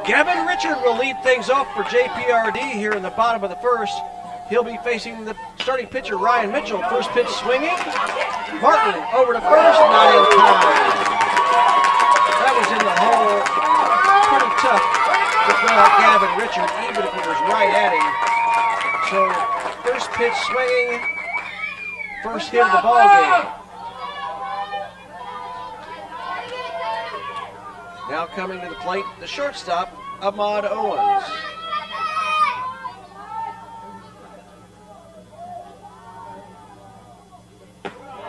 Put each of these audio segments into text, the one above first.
Gavin Richard will lead things off for JPRD here in the bottom of the first. He'll be facing the starting pitcher, Ryan Mitchell. First pitch swinging. Martin over to first, not in time. That was in the hole. Pretty tough to throw out Gavin Richard, even if it was right at him. So, first pitch swinging, first hit of the ball game. Now coming to the plate, the shortstop, Ahmad Owens.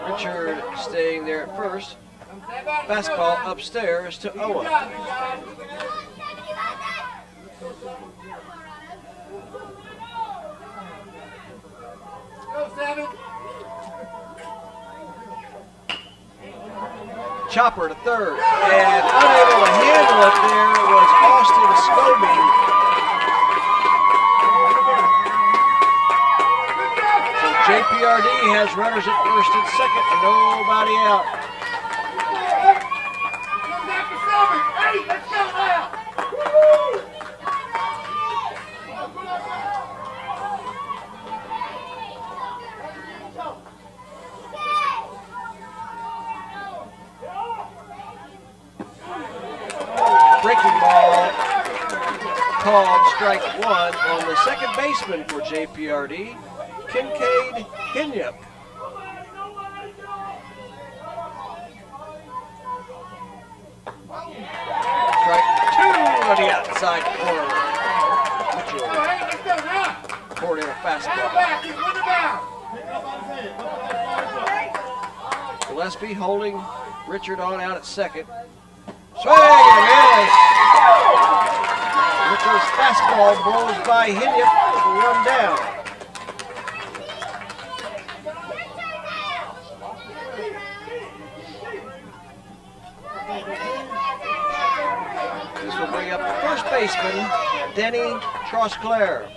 Richard staying there at first. Fastball upstairs to Owens. Chopper to third, and unable to handle it there was Austin Scobie. So JPRD has runners at first and second, and nobody out. Hey, let's go now! Breaking ball called strike one on the second baseman for JPRD, Kincaid Hinyup. Strike two on the outside corner. Poured in a fastball. Gillespie holding Richard on out at second. Swing and a miss. Richard's fastball blows by Hinyup for one down. This will bring up the first baseman, Denny Trosclair.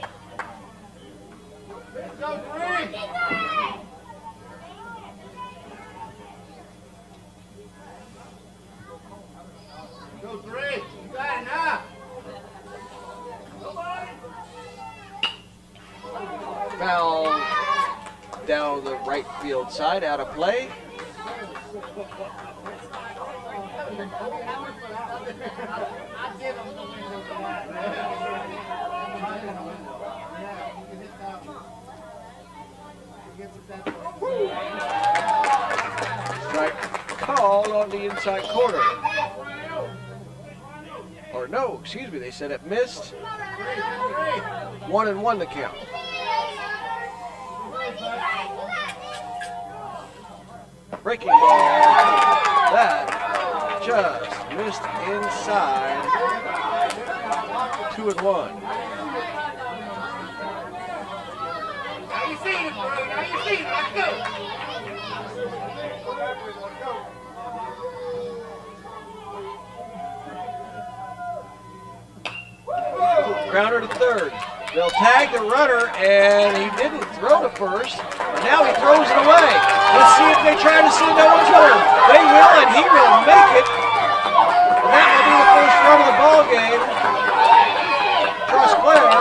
Foul down the right field side, out of play. Strike called on the inside corner. Or no, excuse me, they said it missed. 1-1 the count. Breaking ball. That just missed inside. 2-1. Now you see it, bro. Now you see it. Let's go. Grounder to third. They'll tag the runner, and he didn't throw to first. But now he throws it away. Let's see if they try to see no one's home. They will, and he will make it. And that will be the first run of the ball game. Trosclair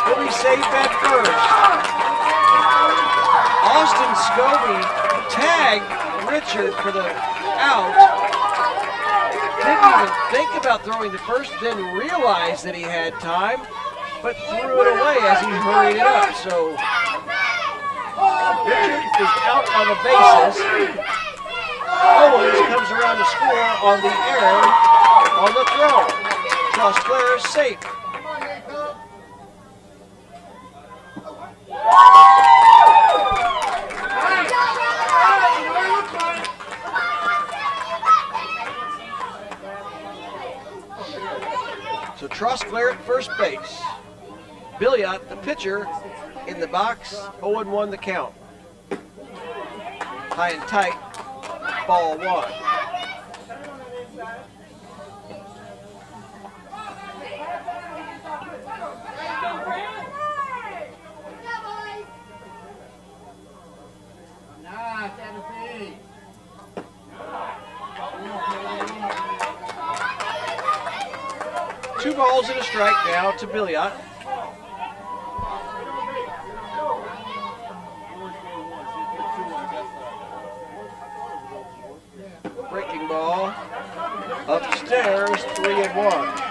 will be safe at first. Austin Scobie tagged Richard for the out. Didn't even think about throwing the first, then realized that he had time, but threw it away as he hurried it up. So Richard is out on the bases. Owens comes around to score on the error on the throw. Trosclair is safe. So Trosclair at first base. Billiot, the pitcher, in the box, 0-1 the count. High and tight, ball one. 2 balls and a strike now to Billiot. Breaking ball upstairs, 3-1.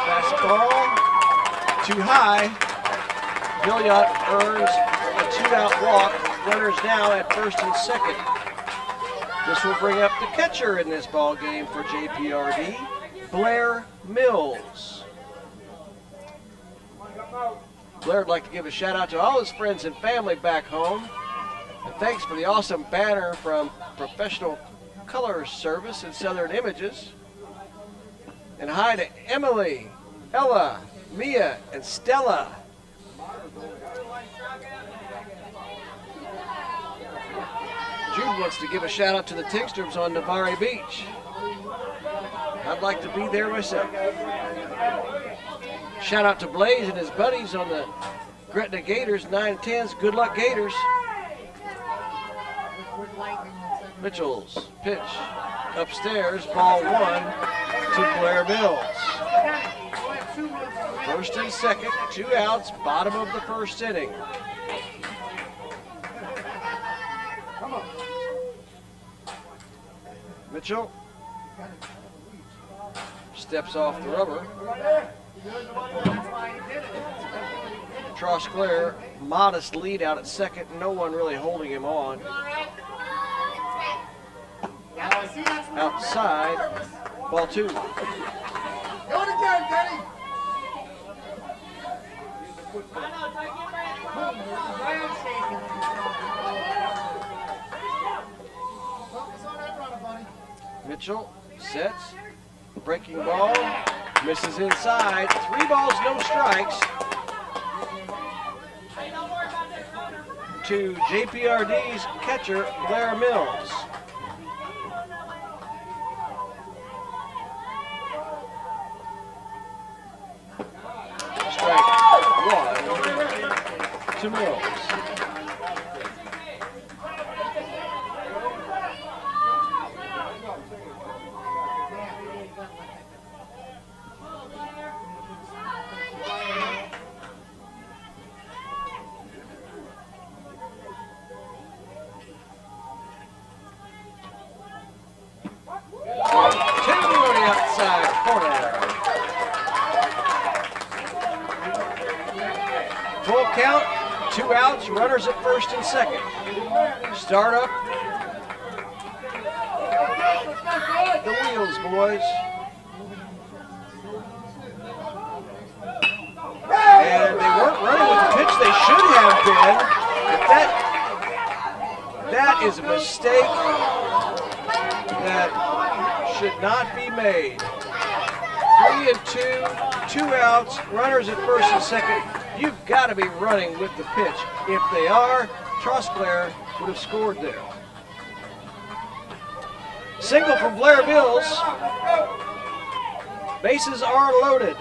Fastball too high. Billiot earns a 2-out walk. Runners now at first and second. This will bring up the catcher in this ball game for JPRD, Blair Mills. Blair would like to give a shout out to all his friends and family back home. And thanks for the awesome banner from Professional Color Service and Southern Images. And hi to Emily, Ella, Mia, and Stella. Jude wants to give a shout out to the Tingstroms on Navarre Beach. I'd like to be there myself. Shout out to Blaze and his buddies on the Gretna Gators, 9-10s. Good luck, Gators. Mitchell's pitch upstairs, ball 1 to Blair Mills. First and second, 2 outs, bottom of the first inning. Mitchell steps off the rubber. Trosclair, modest lead out at second, no one really holding him on. Outside, ball 2. Do it again, Kenny. Mitchell sets, breaking ball, misses inside. 3 balls, no strikes to JPRD's catcher, Blair Mills. Strike 1 to Mills. Full count, 2 outs, runners at first and second. Start up the wheels, boys. And they weren't running with the pitch they should have been. That is a mistake that should not be made. 3 and 2, 2 outs, runners at first and second. You've got to be running with the pitch. If they are, Trosclair would have scored there. Single from Blair Mills. Bases are loaded.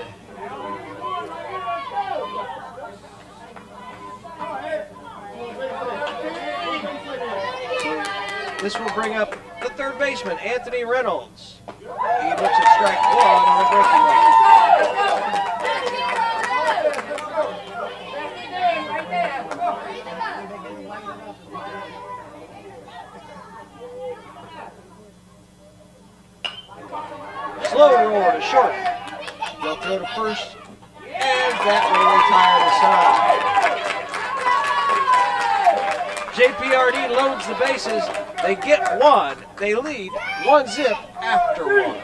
This will bring up the third baseman, Anthony Reynolds. He looks at strike 1 on a breaking ball. Slow roll to short. They'll throw to first, and that will retire the side. JPRD loads the bases. They get 1. They lead 1-0 after 1.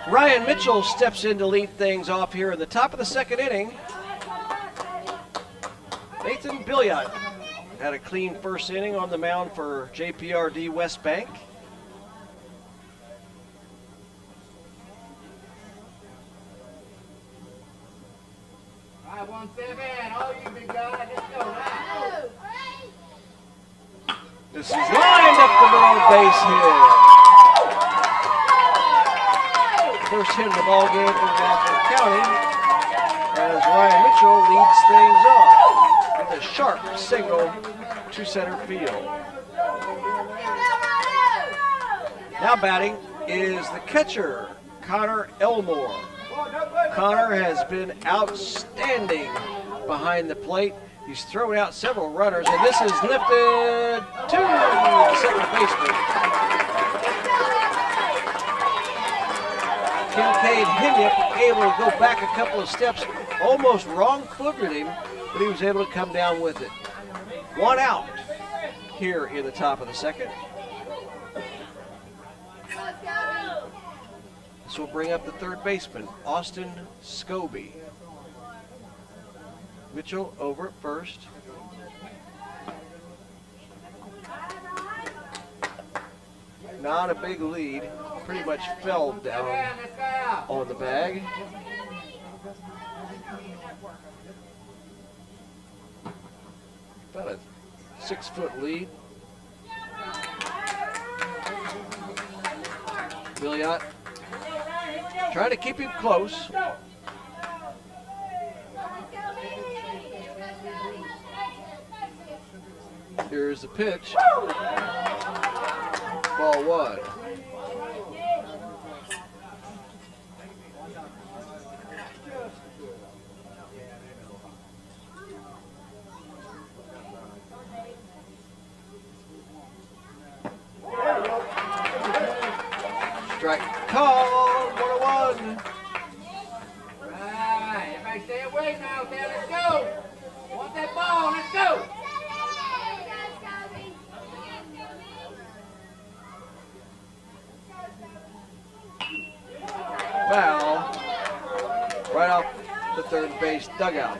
Ryan Mitchell steps in to lead things off here in the top of the second inning. Nathan Billiot had a clean first inning on the mound for JPRD West Bank. All right, 1-7. All you big guys, let's go now. This is lined up the middle base hit. First hit of the ball game in Rockland County as Ryan Mitchell leads things off with a sharp single to center field. Now batting is the catcher, Connor Elmore. Connor has been outstanding behind the plate. He's thrown out several runners, and this is lifted to the second baseman. Kincaid Hinyip able to go back a couple of steps, almost wrong-footed him, but he was able to come down with it. One out here in the top of the second. This will bring up the third baseman, Austin Scobie. Mitchell over at first. Not a big lead. Pretty much fell down on the bag. About a 6-foot lead. Billiot trying to keep him close. Here's the pitch. Ball one. Strike call, 1-1. Right, everybody stay away now, okay? Let's go. Want that ball, let's go. Foul right off the third base dugout.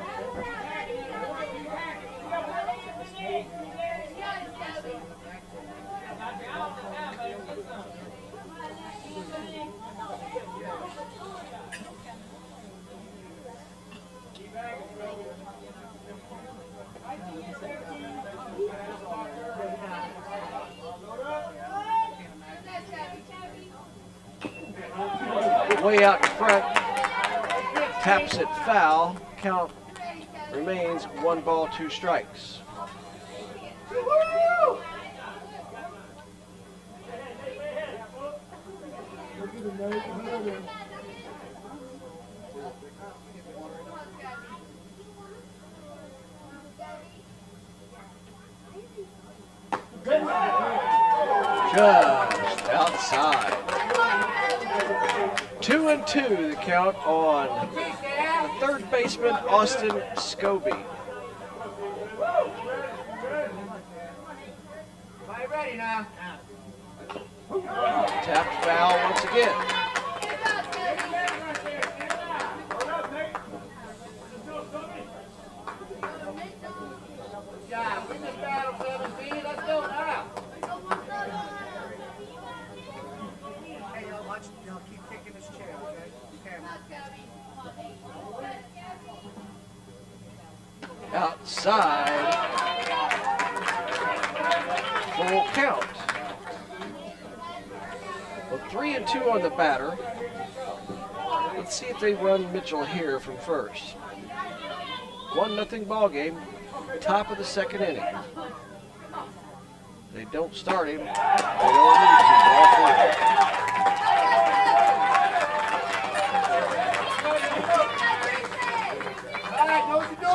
Way out in front, taps it foul. Count remains 1 ball, 2 strikes. Just outside. 2-2 the count on the third baseman, Austin Scobie. Everybody ready now? Tapped foul once again. Good job. Win this battle, 17. Let's go now. Hey, y'all keep kicking this chair, okay? Outside. Full count. Well, 3-2 on the batter. Let's see if they run Mitchell here from first. 1-0 ball game. Top of the second inning. They don't start him. They don't need to. Ball 4.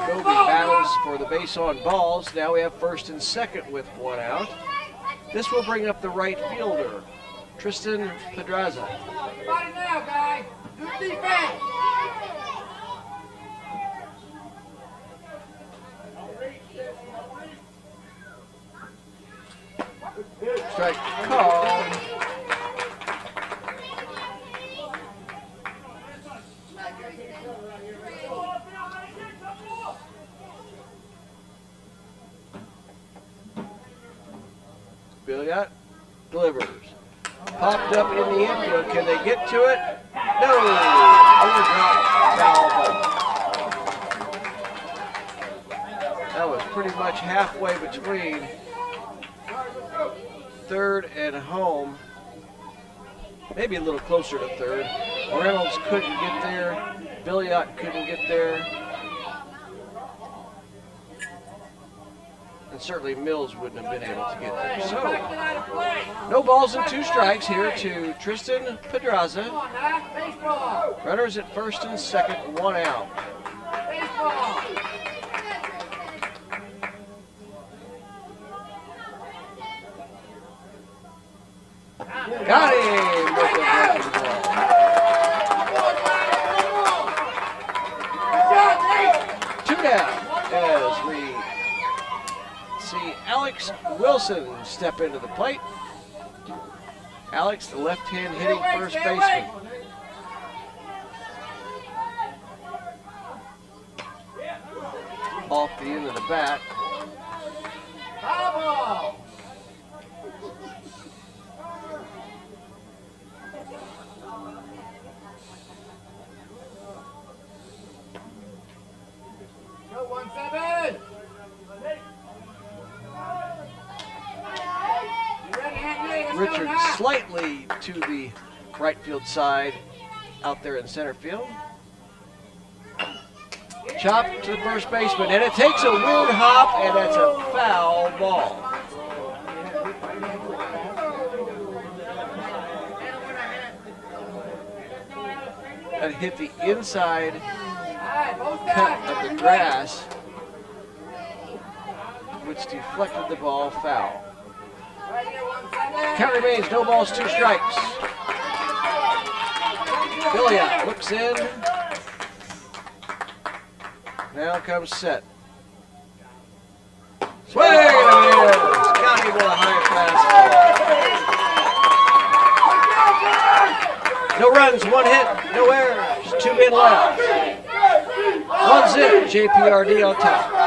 Scobie battles for the base on balls. Now we have first and second with 1 out. This will bring up the right fielder, Tristan Pedraza. Everybody now, guys. Do defense. Strike call. Popped up in the infield. Can they get to it? No. Overdrop. Foul ball. That was pretty much halfway between third and home. Maybe a little closer to third. Reynolds couldn't get there. Billiot couldn't get there. And certainly Mills wouldn't have been able to get there. So, no balls and 2 strikes here to Tristan Pedraza. Runners at first and second, 1 out. Got him with the breaking ball. Two down as we see Alex Wilson step into the plate. Alex, the left-hand hitting first baseman. Off the end of the bat. Richard slightly to the right field side out there in center field. Chop to the first baseman, and it takes a weird hop, and that's a foul ball. That hit the inside cut of the grass, which deflected the ball foul. Count remains, no balls, 2 strikes. Billiot looks in. Now comes set. Swing and a miss. Got him with a high fastball. No runs, 1 hit, no errors, 2 men left. 1-0, JPRD on top.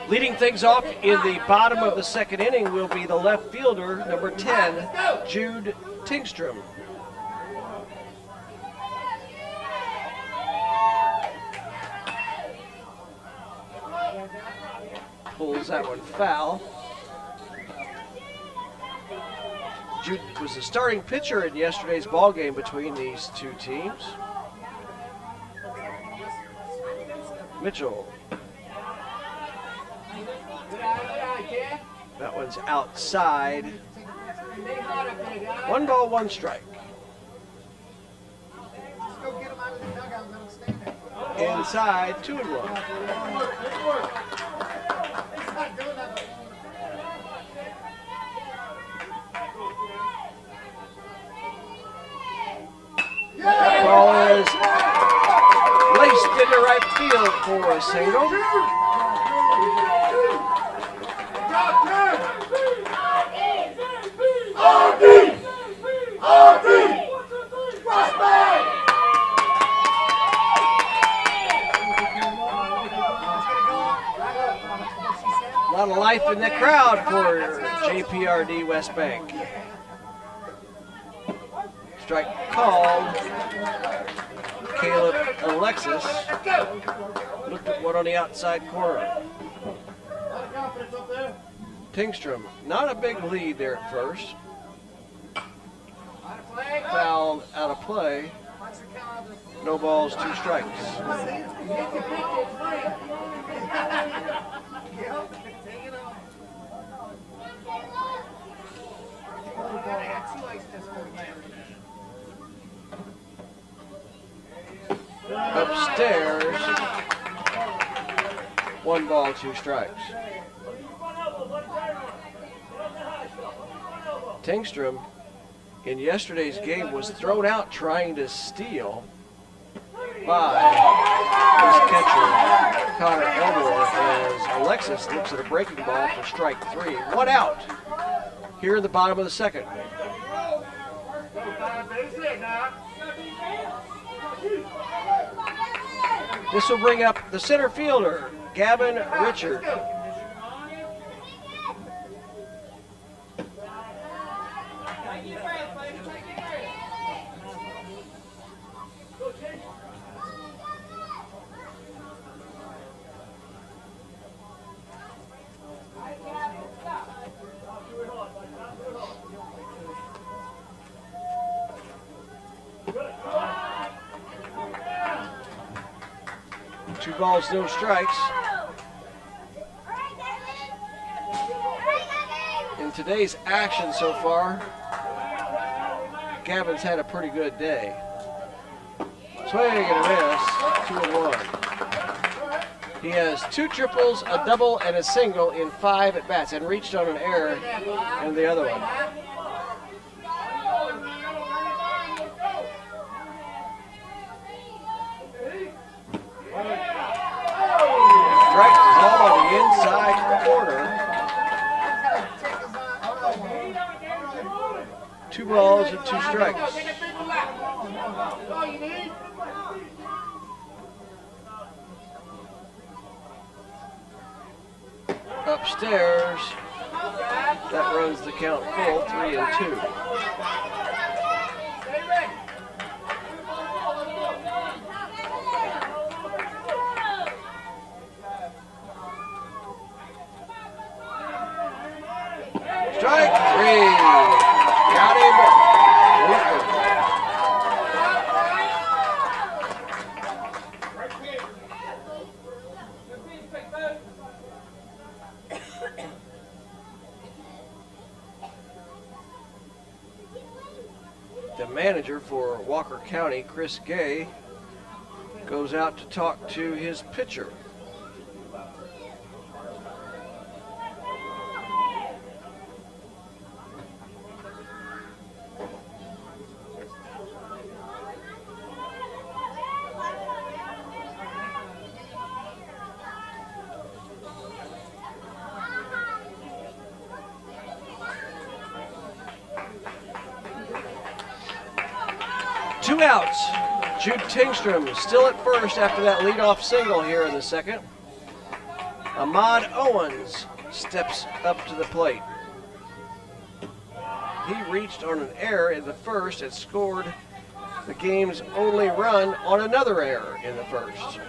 Leading things off in the bottom of the second inning will be the left fielder, number 10, Jude Tingstrom. Pulls that one foul. Jude was the starting pitcher in yesterday's ball game between these two teams. Mitchell. That one's outside. 1 ball, 1 strike. Inside, 2-1. That ball is laced into right field for a single. A lot of life in the crowd for JPRD West Bank. Strike called. Caleb Alexis looked at one on the outside corner. Tingstrom, not a big lead there at first. Foul out of play. No balls, 2 strikes. Upstairs, 1 ball, 2 strikes. Tingstrom in yesterday's game was thrown out trying to steal by his catcher, Connor Elmore, as Alexis looks at a breaking ball for strike 3. 1 out here in the bottom of the second. This will bring up the center fielder, Gavin Richard. Two balls, no strikes. In today's action so far, Gavin's had a pretty good day. Swing and a miss, 2-1. He has 2 triples, a double, and a single in 5 at-bats, and reached on an error in the other one. Strike call on the inside corner. 2 balls and 2 strikes. Upstairs, that runs the count full, 3-2. Strike 3. Got him. The manager for Walker County, Chris Gay, goes out to talk to his pitcher. Two outs. Jude Tingstrom still at first after that leadoff single here in the second. Ahmad Owens steps up to the plate. He reached on an error in the first and scored the game's only run on another error in the first.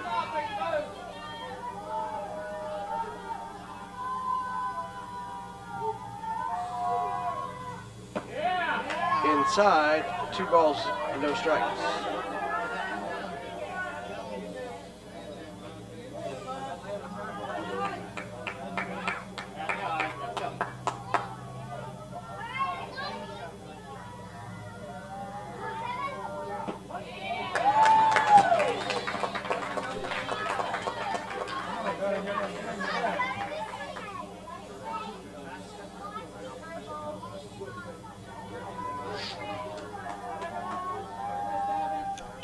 Inside, 2 balls and no strikes.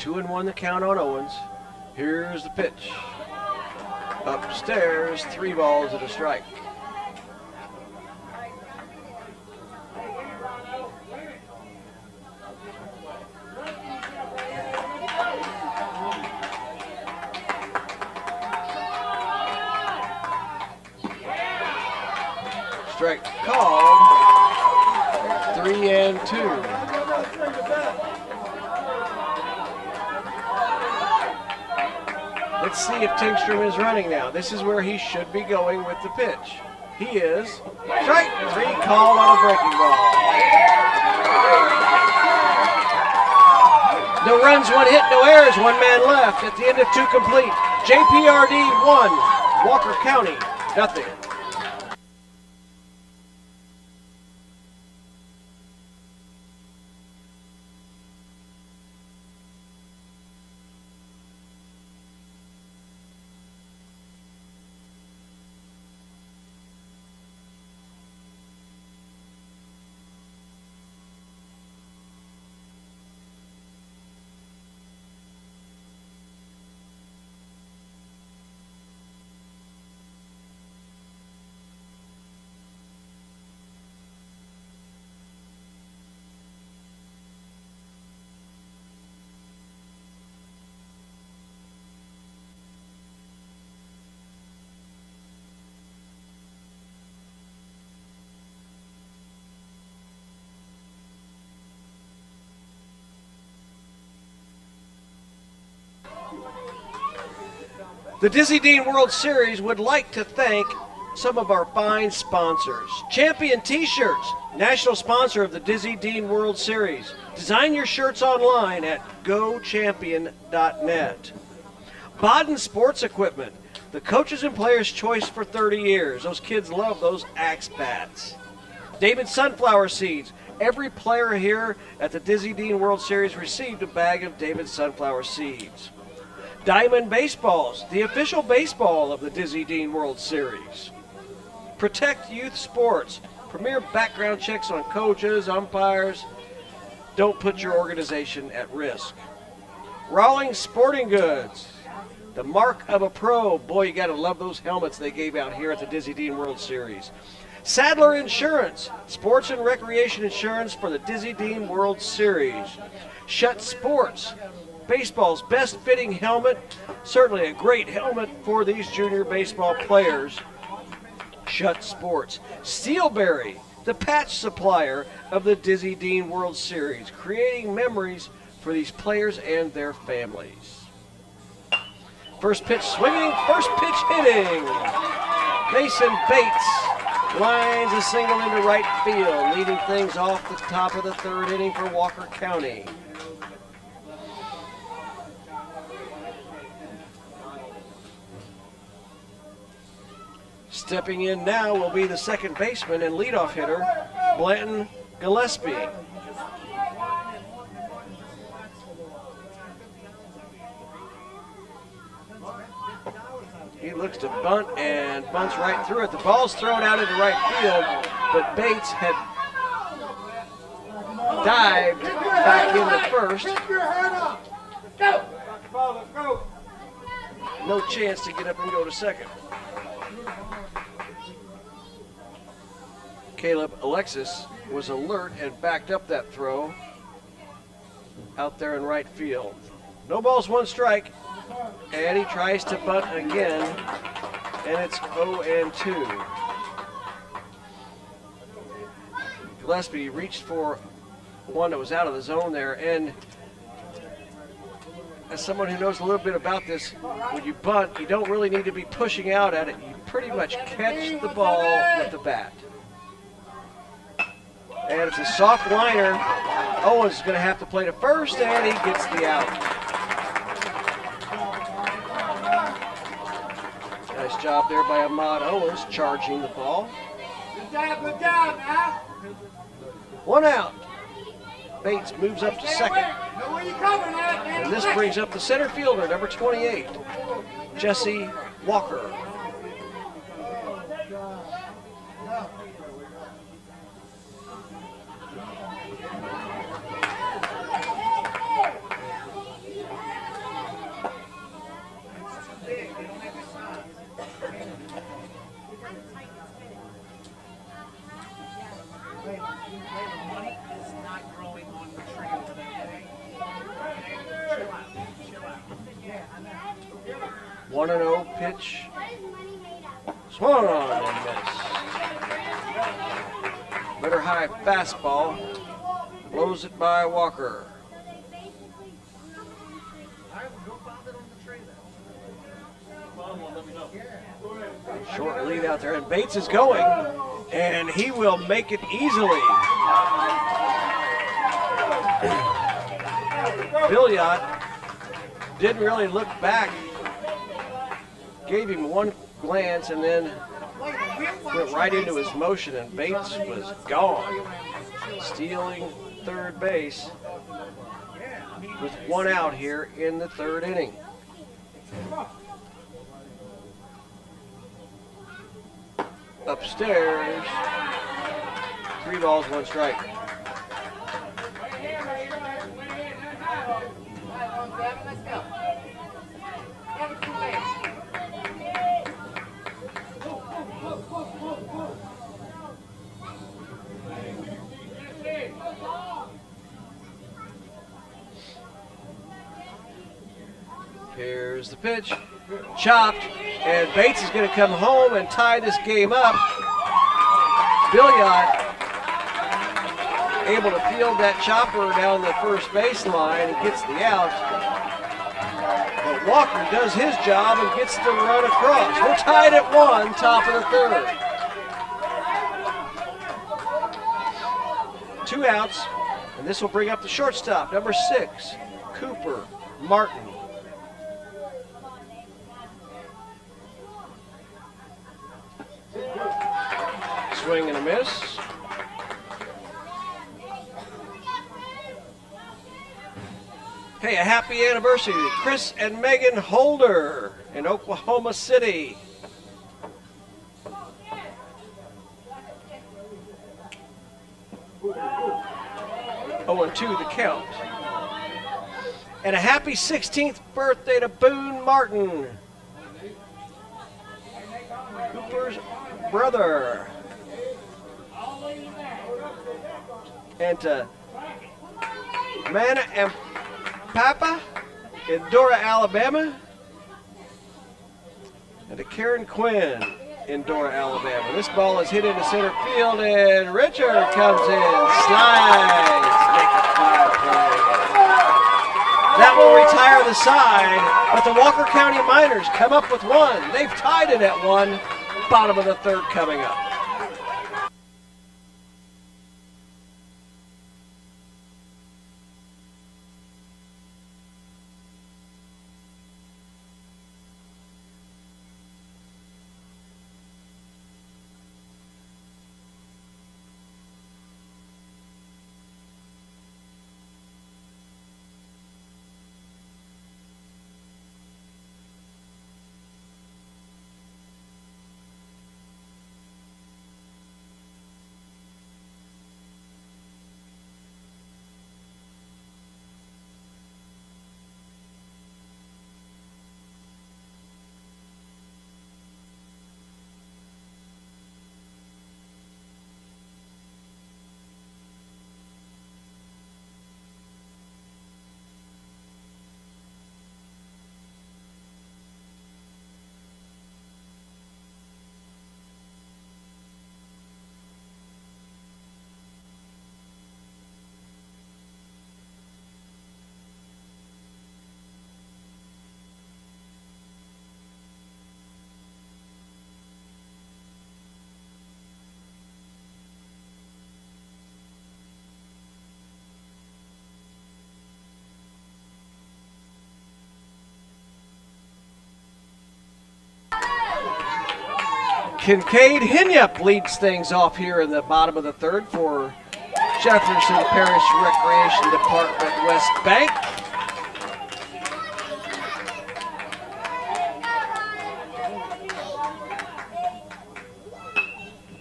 2-1 the count on Owens. Here's the pitch. Upstairs, 3 balls and a strike. Strike called. 3-2. Let's see if Tingstrom is running now. This is where he should be going with the pitch. He is. Strike 3 called on a breaking ball. No runs, 1 hit, no errors, 1 man left at the end of 2 complete. JPRD 1, Walker County nothing. The Dizzy Dean World Series would like to thank some of our fine sponsors. Champion T-Shirts, national sponsor of the Dizzy Dean World Series. Design your shirts online at gochampion.net. Baden Sports Equipment, the coaches and players' choice for 30 years. Those kids love those axe bats. David Sunflower Seeds. Every player here at the Dizzy Dean World Series received a bag of David Sunflower Seeds. Diamond Baseballs, the official baseball of the Dizzy Dean World Series. Protect Youth Sports, premier background checks on coaches, umpires. Don't put your organization at risk. Rawlings Sporting Goods, the mark of a pro. Boy, you got to love those helmets they gave out here at the Dizzy Dean World Series. Sadler Insurance, sports and recreation insurance for the Dizzy Dean World Series. Shutt Sports, baseball's best fitting helmet, certainly a great helmet for these junior baseball players. Shutt Sports. Steelberry, the patch supplier of the Dizzy Dean World Series, creating memories for these players and their families. First pitch swinging, first pitch hitting. Mason Bates lines a single into right field, leading things off the top of the 3rd inning for Walker County. Stepping in now will be the second baseman and leadoff hitter, Blanton Gillespie. He looks to bunt and bunts right through it. The ball's thrown out into right field, but Bates had dived back into first. No chance to get up and go to second. Caleb Alexis was alert and backed up that throw out there in right field. No balls, 1 strike, and he tries to bunt again, and it's 0-2. Gillespie reached for one that was out of the zone there, and as someone who knows a little bit about this, when you bunt, you don't really need to be pushing out at it. You pretty much catch the ball with the bat. And it's a soft liner. Owens is going to have to play to first, and he gets the out. Nice job there by Ahmad Owens, charging the ball. Good job, man. 1 out. Bates moves up to second. And this brings up the center fielder, number 28, Jesse Walker. 1-0 pitch. Swung on and missed. Better high fastball. Blows it by Walker. Short lead out there, and Bates is going, and he will make it easily. Billiot didn't really look back. Gave him one glance and then went right into his motion, and Bates was gone. Stealing third base with 1 out here in the 3rd inning. Upstairs, 3 balls, 1 strike. Let's go. Here's the pitch, chopped, and Bates is going to come home and tie this game up. Billiot able to field that chopper down the first baseline and gets the out. But Walker does his job and gets the run across. We're tied at 1, top of the 3rd. 2 outs, and this will bring up the shortstop, number 6, Cooper Martin. Swing and a miss. Hey, a happy anniversary to Chris and Megan Holder in Oklahoma City. Oh, and 2 the count. And a happy 16th birthday to Boone Martin, Cooper's brother. And to Mana and Papa in Dora, Alabama. And to Karen Quinn in Dora, Alabama. This ball is hit into center field, and Richard comes in, slides, makes it 5 plays. That will retire the side, but the Walker County Miners come up with 1. They've tied it at 1, bottom of the 3rd coming up. Kincaid Hinyup leads things off here in the bottom of the 3rd for Jefferson Parish Recreation Department West Bank.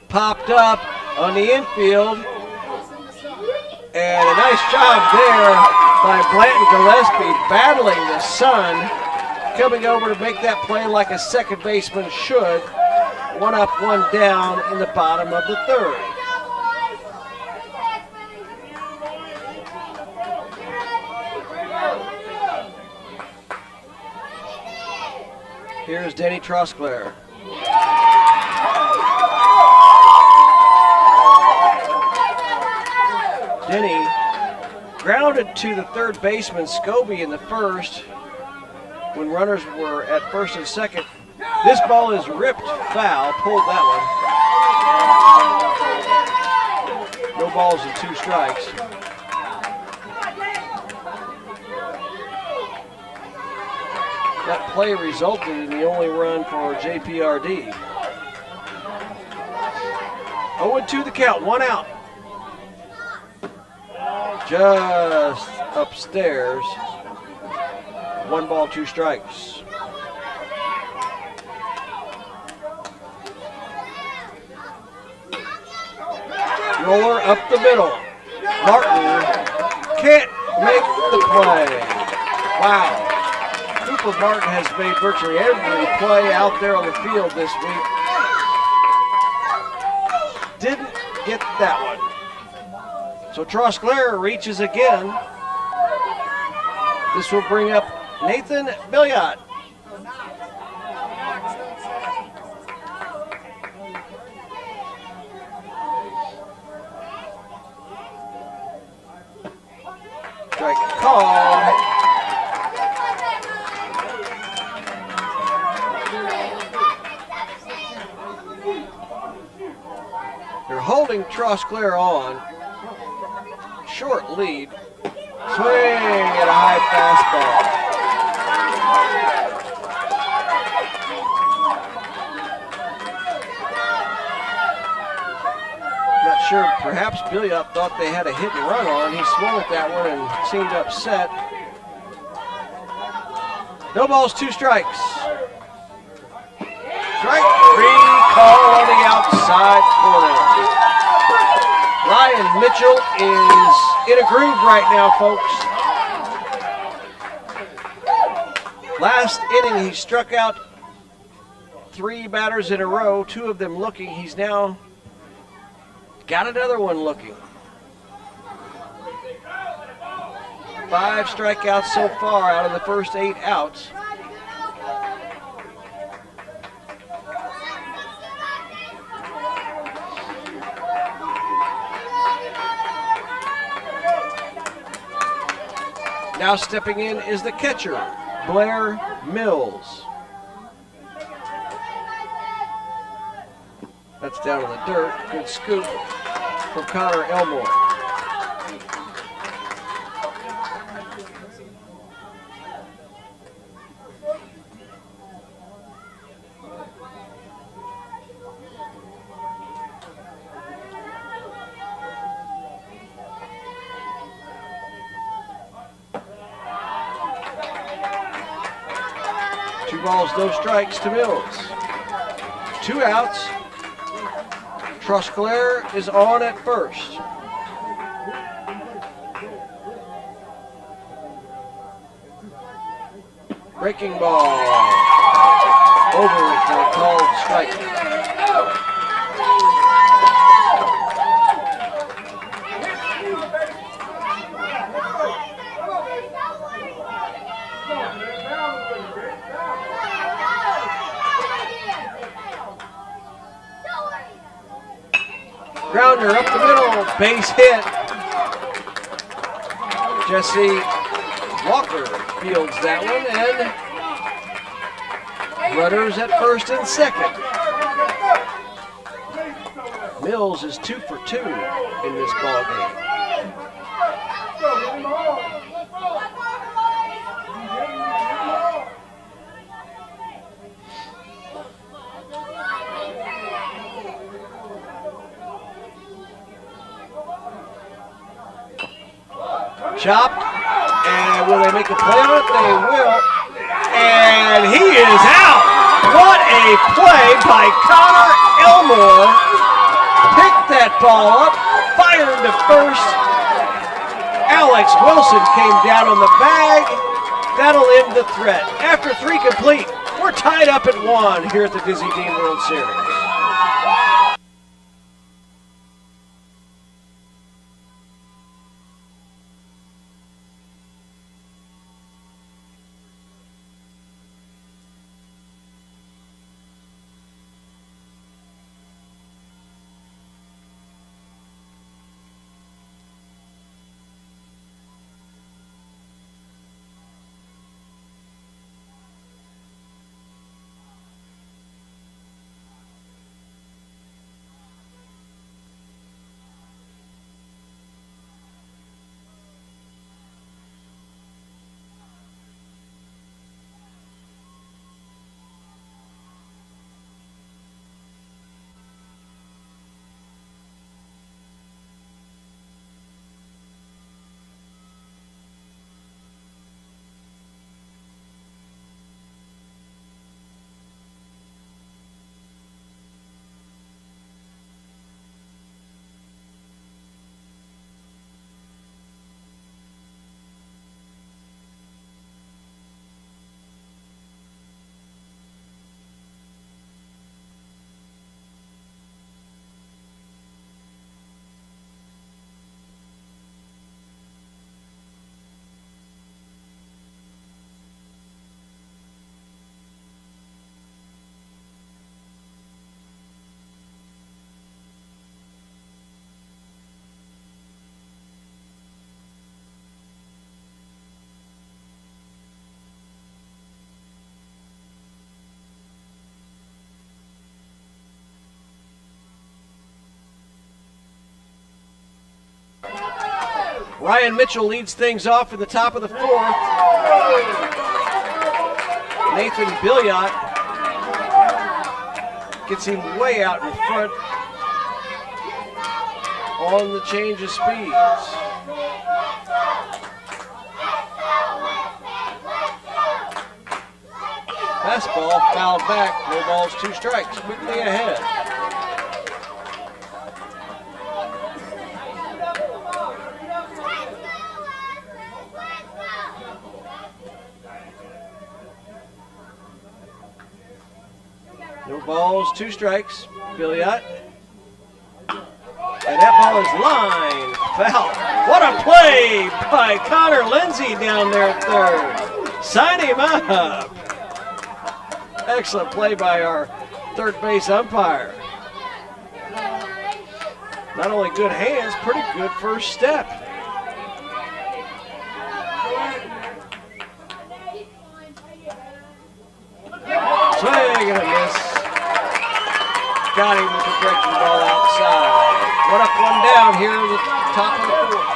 Popped up on the infield, and a nice job there by Blanton Gillespie battling the sun, coming over to make that play like a second baseman should. 1 up, 1 down in the bottom of the 3rd. Here's Denny Trosclair. Denny grounded to the third baseman, Scobie, in the first when runners were at first and second. This ball is ripped foul, pulled that one. No balls and 2 strikes. That play resulted in the only run for JPRD. 0-2 the count, 1 out. Just upstairs. 1 ball, 2 strikes. Roller up the middle. Martin can't make the play. Wow. Cooper Martin has made virtually every play out there on the field this week. Didn't get that one. So Trosclair reaches again. This will bring up Nathan Billiot. Strike called. They're holding Trosclair on. Short lead. Swing at a high fastball. Not sure, perhaps Billiot thought they had a hit and run on. He swung at that one and seemed upset. No balls, 2 strikes. Strike 3 call on the outside corner. Ryan Mitchell is in a groove right now, folks. Last inning, he struck out 3 batters in a row, 2 of them looking. He's now got another one looking. 5 strikeouts so far out of the first 8 outs. Now stepping in is the catcher, Blair Mills. That's down in the dirt. Good scoop from Connor Elmore. Balls, no strikes to Mills. 2 outs. Trosclair is on at first. Breaking ball. Over for a called strike. Grounder up the middle, base hit. Jesse Walker fields that one, and runners at first and second. Mills is 2 for 2 in this ball game. Chopped, and will they make a play on it? They will, and he is out. What a play by Connor Elmore. Picked that ball up, fired to first. Alex Wilson came down on the bag. That'll end the threat. After 3 complete, we're tied up at 1 here at the Dizzy Dean World Series. Ryan Mitchell leads things off in the top of the fourth. Nathan Billiot gets him way out in front on the change of speeds. Fastball fouled back, no balls, 2 strikes, quickly ahead. No balls, 2 strikes, Billiot. And that ball is line foul. What a play by Connor Lindsay down there at third. Sign him up. Excellent play by our third base umpire. Not only good hands, pretty good first step. Swing and a miss. Got him with the breaking ball outside. 1 up, 1 down here at the top of the fourth.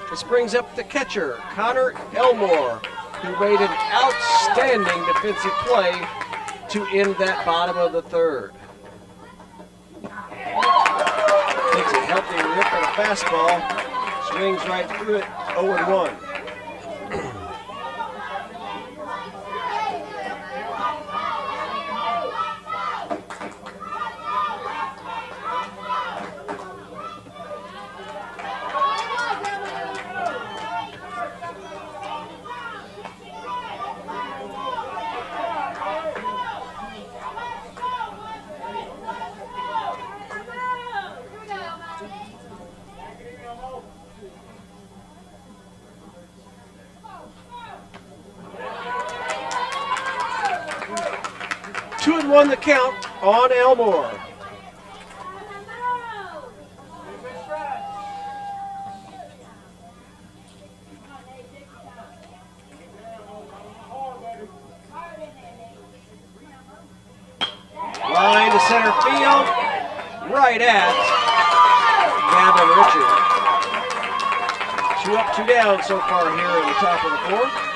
This brings up the catcher, Connor Elmore, who made an outstanding defensive play to end that bottom of the third. Takes a healthy rip at a fastball, swings right through it, 0-1. Won the count on Elmore. Line to center field, right at Gavin Richard. 2 up, 2 down so far here in the top of the fourth.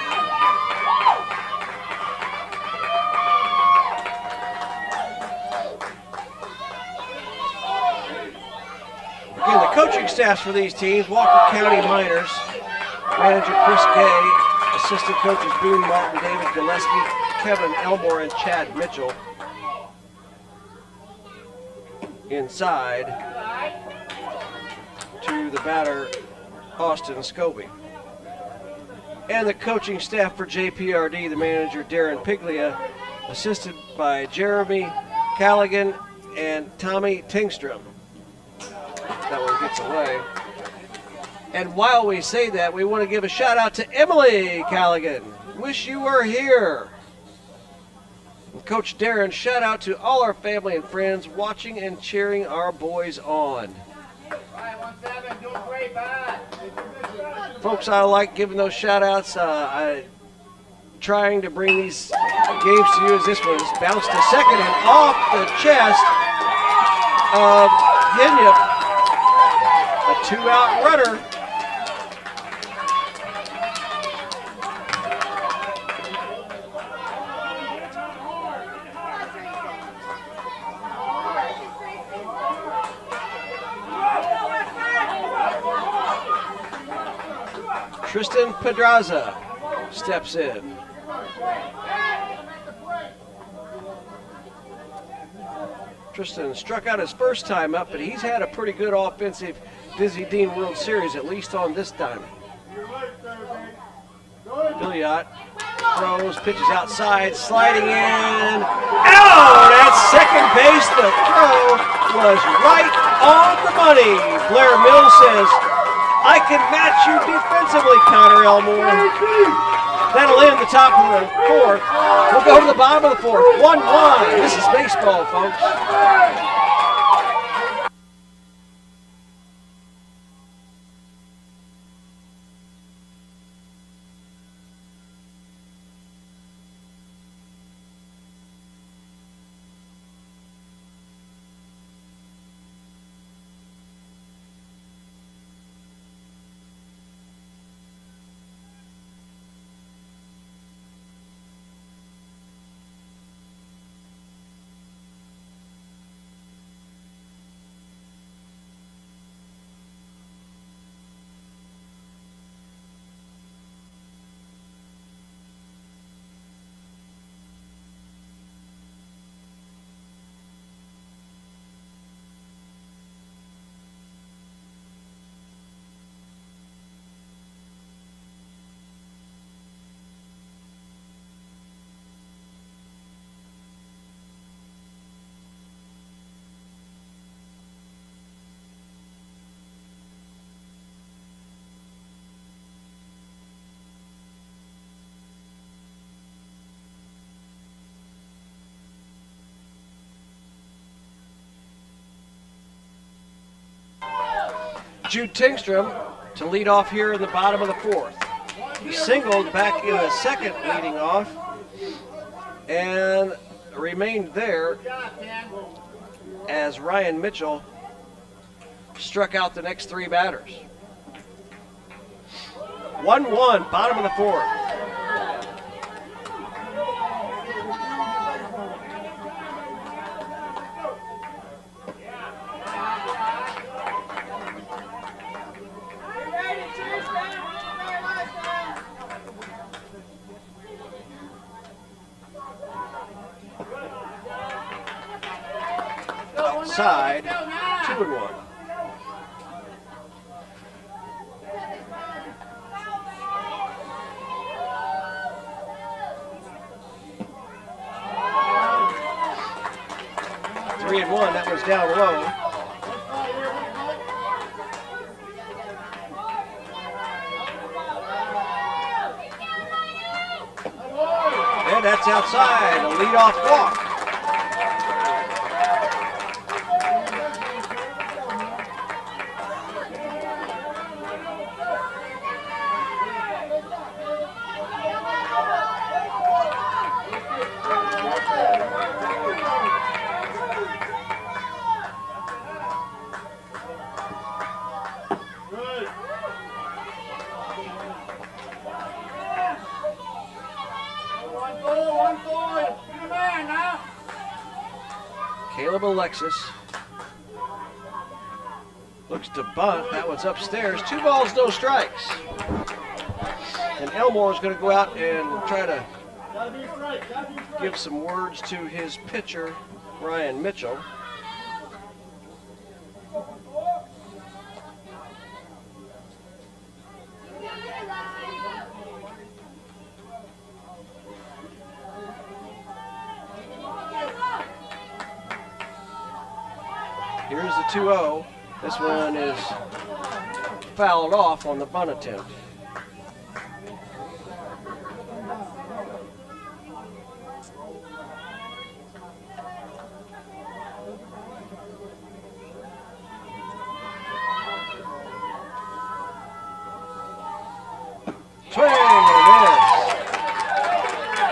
Again, the coaching staffs for these teams: Walker County Miners, manager Chris Gay, assistant coaches Boone Martin, David Gillespie, Kevin Elmore, and Chad Mitchell. Inside to the batter, Austin Scobie. And the coaching staff for JPRD, the manager Darren Piglia, assisted by Jeremy Callaghan and Tommy Tingstrom. That one gets away. And while we say that, we want to give a shout out to Emily Callaghan. Wish you were here. And Coach Darren, shout out to all our family and friends watching and cheering our boys on. Folks, I like giving those shout outs. Trying to bring these games to you as this one is bounced to second and off the chest of Hinyup. A 2-out runner. Tristan Pedraza steps in. Tristan struck out his first time up, but he's had a pretty good offensive Dizzy Dean World Series, at least on this time. Billiot throws, pitches outside, sliding in. Out at second base. The throw was right on the money. Blair Mills says, I can match you defensively, Connor Elmore. That'll end the top of the fourth. We'll go to the bottom of the fourth. 1-1. This is baseball, folks. Jude Tingstrom to lead off here in the bottom of the fourth. He singled back in the second leading off and remained there as Ryan Mitchell struck out the next three batters. 1-1, bottom of the fourth. Outside, 2-1. Three and one, that was down low. And that's outside, a leadoff walk. Alexis looks to bunt. That one's upstairs. 2 balls, no strikes. And Elmore is going to go out and try to give some words to his pitcher, Ryan Mitchell. Here's the 2-0. This one is fouled off on the bunt attempt. Swing and miss.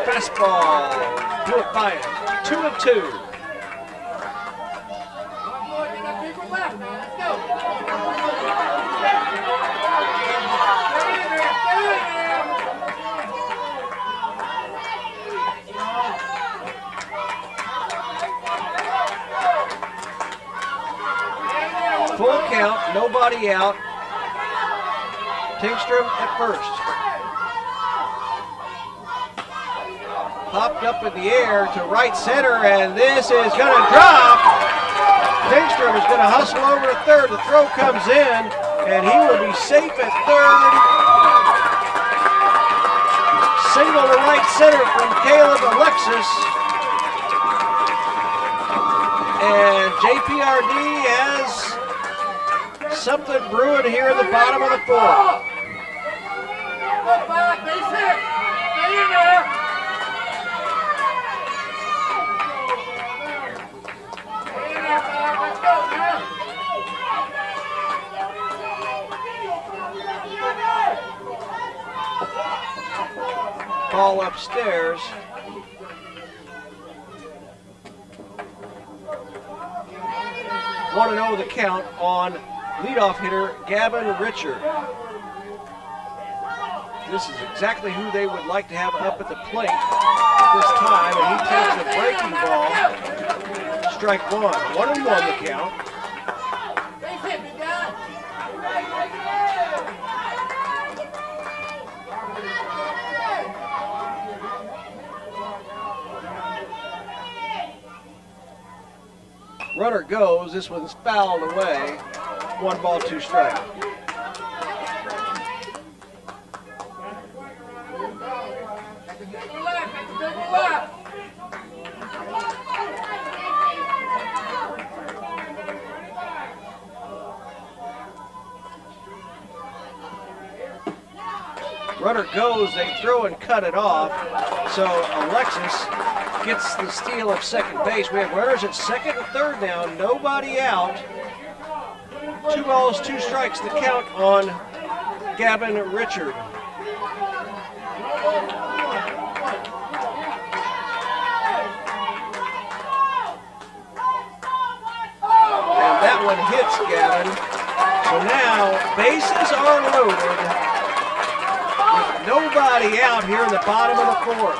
Fastball. Do it by him. 2-2. Full count, nobody out. Tingstrom at first. Popped up in the air to right center, and this is going to drop. Tingstrom is going to hustle over to third. The throw comes in, and he will be safe at third. Single to right center from Caleb Alexis. And JPRD has something brewing here in the bottom of the fourth. Go back, base hit. Stay in there. Stay in there, Bob. Let's go, man. Ball upstairs. One and 0 the count on leadoff hitter Gavin Richard. This is exactly who they would like to have up at the plate this time, and he takes a breaking ball. Strike one. 1-1 the count. Runner goes. This one's fouled away. 1 ball, 2 strikes. Runner goes, they throw and cut it off. So Alexis gets the steal of second base. We have runners at second and third now, nobody out. 2 balls, 2 strikes, the count on Gavin Richard. And that one hits Gavin. So now bases are loaded with nobody out here in the bottom of the 4th.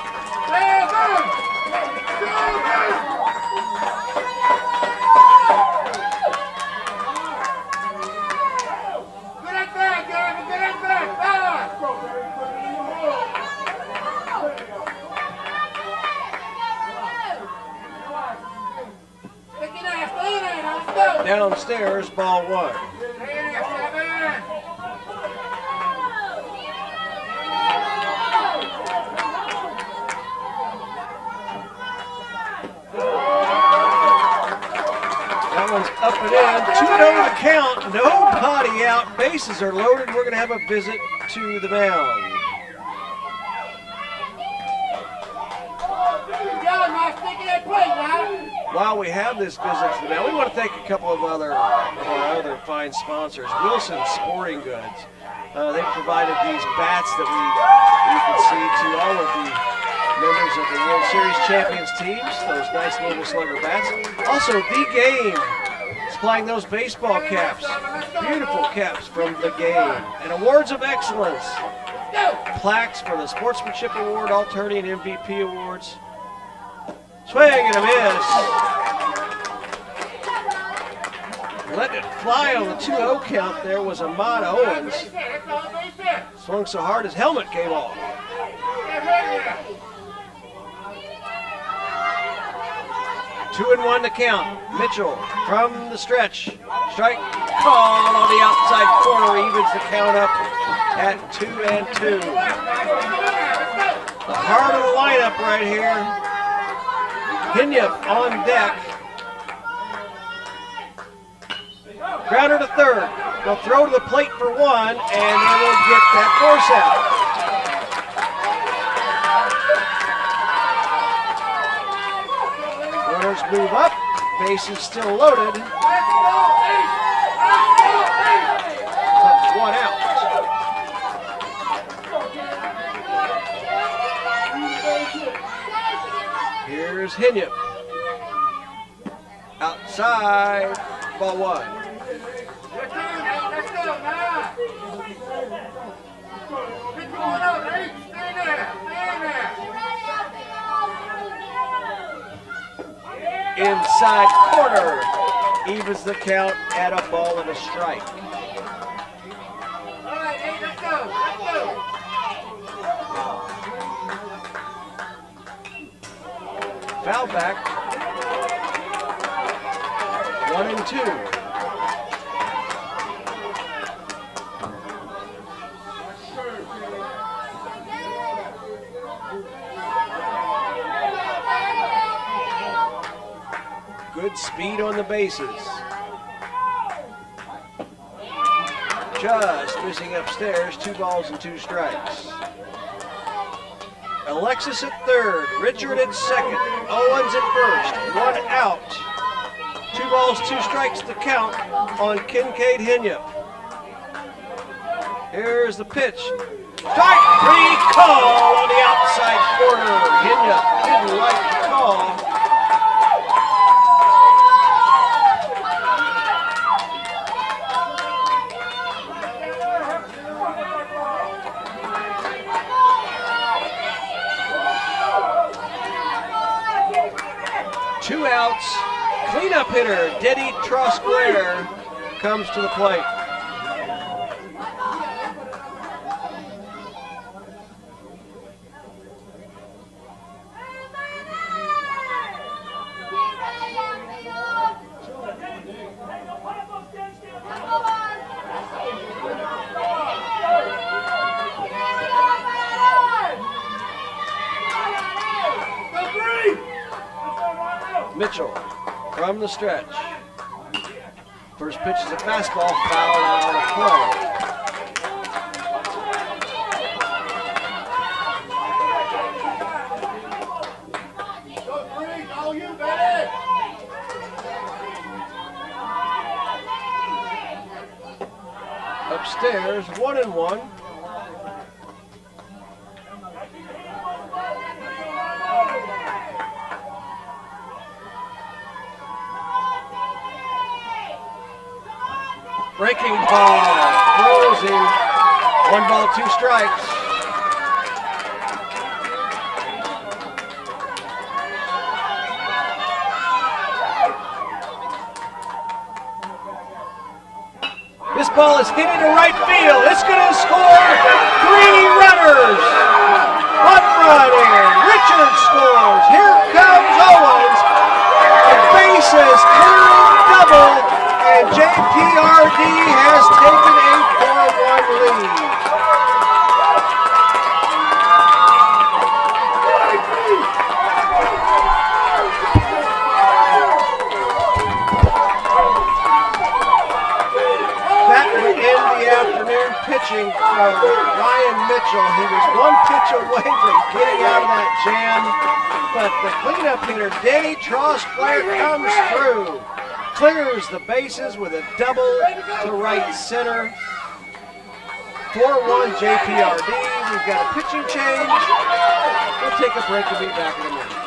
Downstairs, ball 1. That one's up and in. 2-0 the count. Nobody out. Bases are loaded. We're going to have a visit to the mound. While we have this visit to the mound, we want to thank a couple of our other fine sponsors. Wilson Sporting Goods. They provided these bats that you can see to all of the members of the World Series champions teams, those nice little slugger bats. Also, The Game supplying those baseball caps. Beautiful caps from The Game. And awards of excellence. Plaques for the Sportsmanship Award, All-Tourney, and MVP awards. Swing and a miss. Letting it fly on the 2-0 count there was Ahmad Owens. Swung so hard his helmet came off. Two and one to count. Mitchell from the stretch. Strike call on the outside corner. Evens the count up at 2-2. The heart of the lineup right here. Hinyup on deck. Grounder to third. They'll throw to the plate for 1, and they will get that force out. Runners move up. Bases still loaded. But 1 out. Here's Hinyup. Outside, ball 1. Inside corner, evens the count at a ball and a strike. All right, hey, let's go. Foul back. 1 and 2. Good speed on the bases. Just missing upstairs, 2 balls and 2 strikes. Alexis at third, Richard at second, Owens at first, 1 out. 2 balls, 2 strikes to count on Kincaid Hinyup. Here's the pitch. Strike 3 call on the outside corner. Hinyup didn't like the call. Two outs, cleanup hitter, Deddy Trosquare comes to the plate. Mitchell from the stretch. First pitch is a fastball, foul out of play. downstairs, 1-1. Breaking ball, closing. 1 ball, 2 strikes. This ball is hit into right field. It's going to score 3 runners. 1 run in. Richard scores. Here comes Owens. The bases clearing double, and JPRD has taken a 4-1 lead. That would end the afternoon pitching for Ryan Mitchell. He was 1 pitch away from getting out of that jam, but the cleanup hitter, Denny Trostler, comes through. Clears the bases with a double to right center. 4-1 JPRD. We've got a pitching change. We'll take a break and be back in a minute.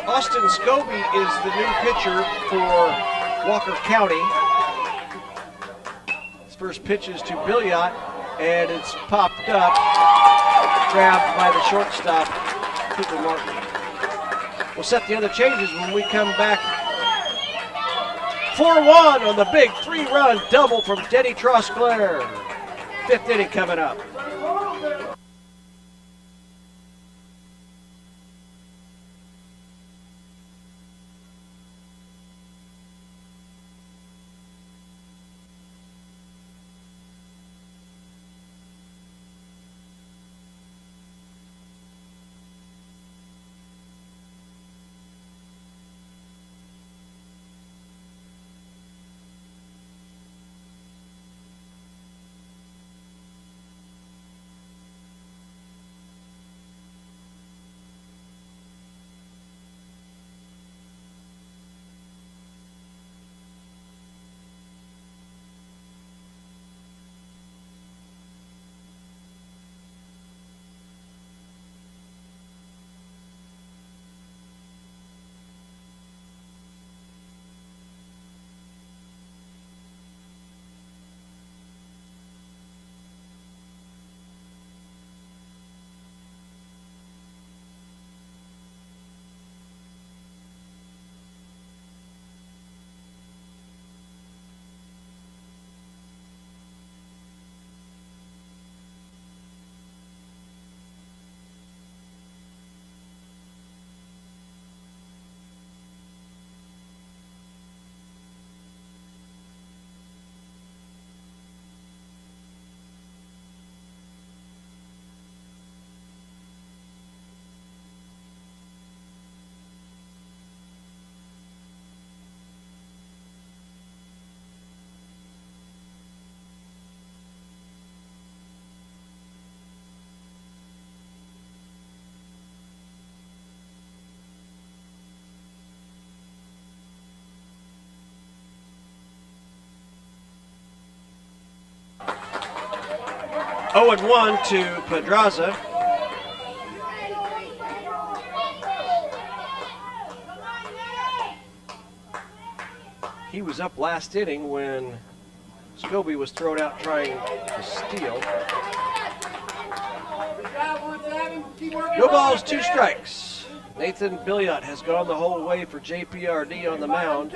Austin Scobie is the new pitcher for Walker County. His first pitch is to Billiot, and it's popped up, grabbed by the shortstop, Cooper Martin. We'll set the other changes when we come back. 4-1 on the big 3-run double from Denny Trostler. 5th inning coming up. 0-1 to Pedraza. He was up last inning when Scobie was thrown out trying to steal. No balls, 2 strikes. Nathan Billiot has gone the whole way for JPRD on the mound.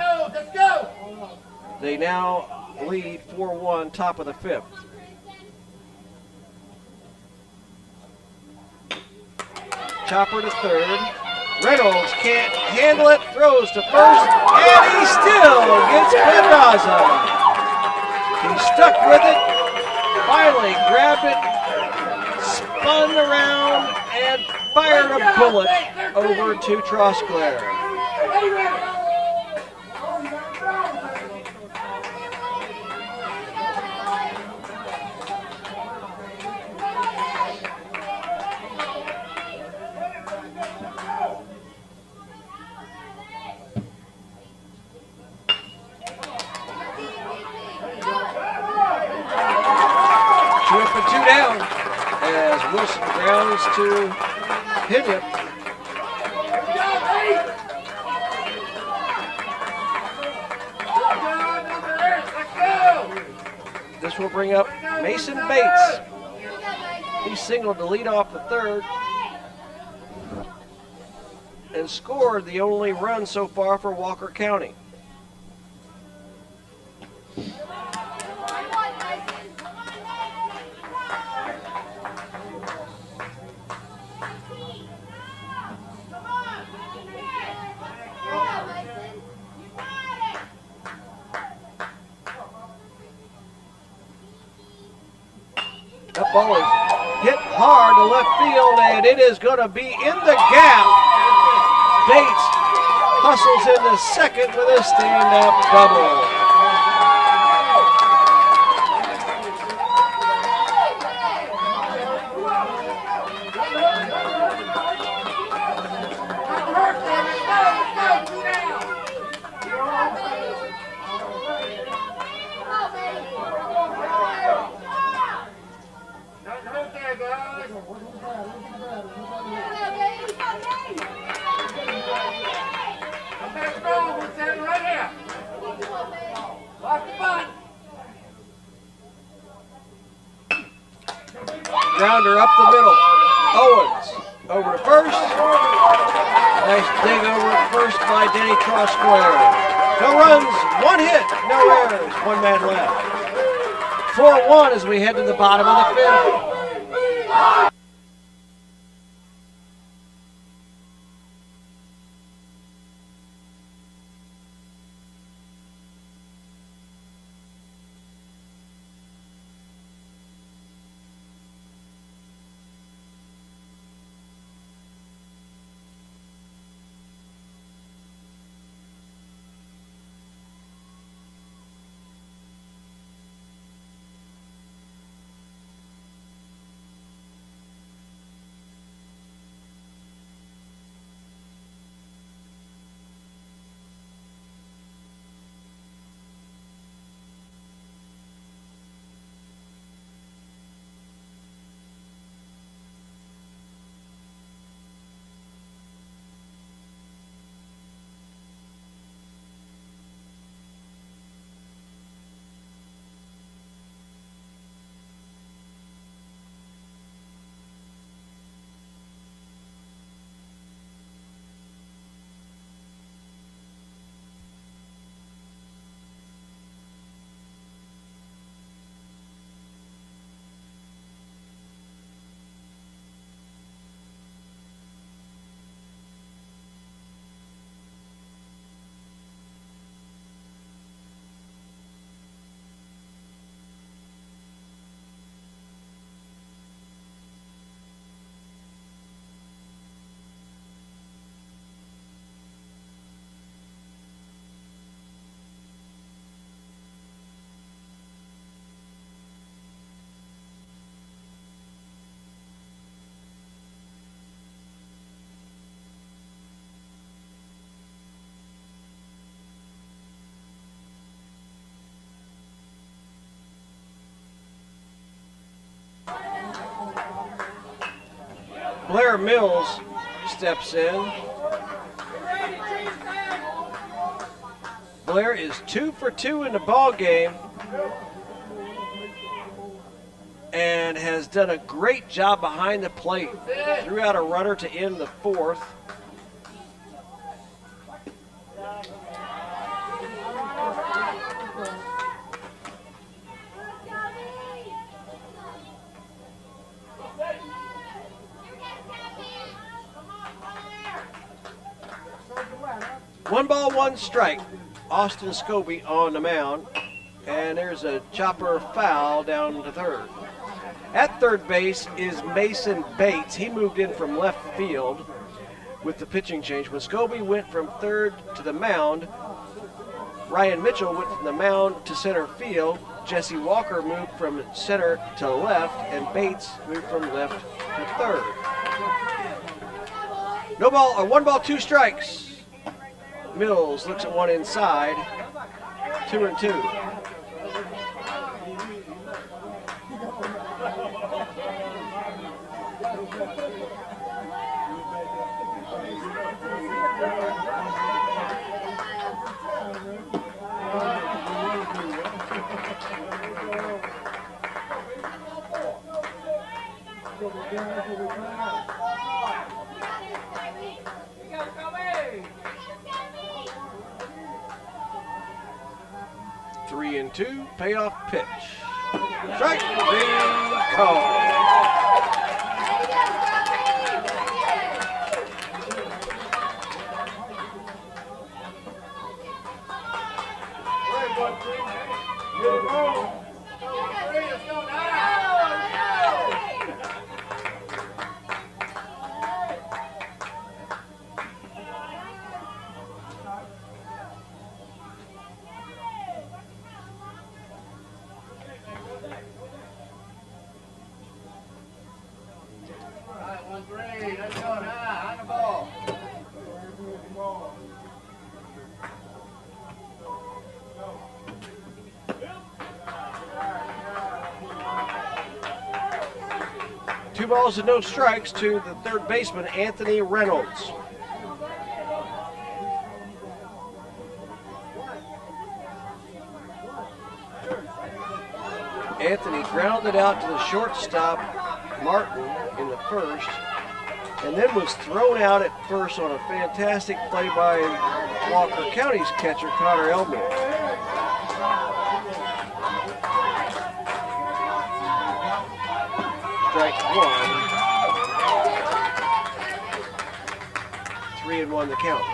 They now lead 4-1, top of the 5th. Chopper to third. Reynolds can't handle it, throws to first, and he still gets Pedraza. He stuck with it, finally grabbed it, spun around, and fired a bullet over to Trosclair. 2 down as Wilson grounds to Pena. This will bring up Mason Bates. He singled to lead off the 3rd and scored the only run so far for Walker County. That ball is hit hard to left field, and it is going to be in the gap. Bates hustles into second with a stand-up double. Grounder up the middle. Owens over to first. Nice dig over at first by Denny Trosclair. No runs, 1 hit, no errors, 1 man left. 4-1 as we head to the bottom of the 5th. Blair Mills steps in. Blair is 2 for 2 in the ball game and has done a great job behind the plate. Threw out a runner to end the 4th. One ball, one strike. Austin Scobie on the mound. And there's a chopper foul down to third. At third base is Mason Bates. He moved in from left field with the pitching change. When Scobie went from third to the mound, Ryan Mitchell went from the mound to center field. Jesse Walker moved from center to left, and Bates moved from left to third. No ball, or 1 ball, 2 strikes. Mills looks at one inside, 2-2. Three and two, payoff pitch. Strike three, call. Two balls and no strikes to the third baseman, Anthony Reynolds. Anthony grounded out to the shortstop, Martin, in the first, and then was thrown out at first on a fantastic play by Walker County's catcher, Connor Elmore. Strike one. 3-1 the count.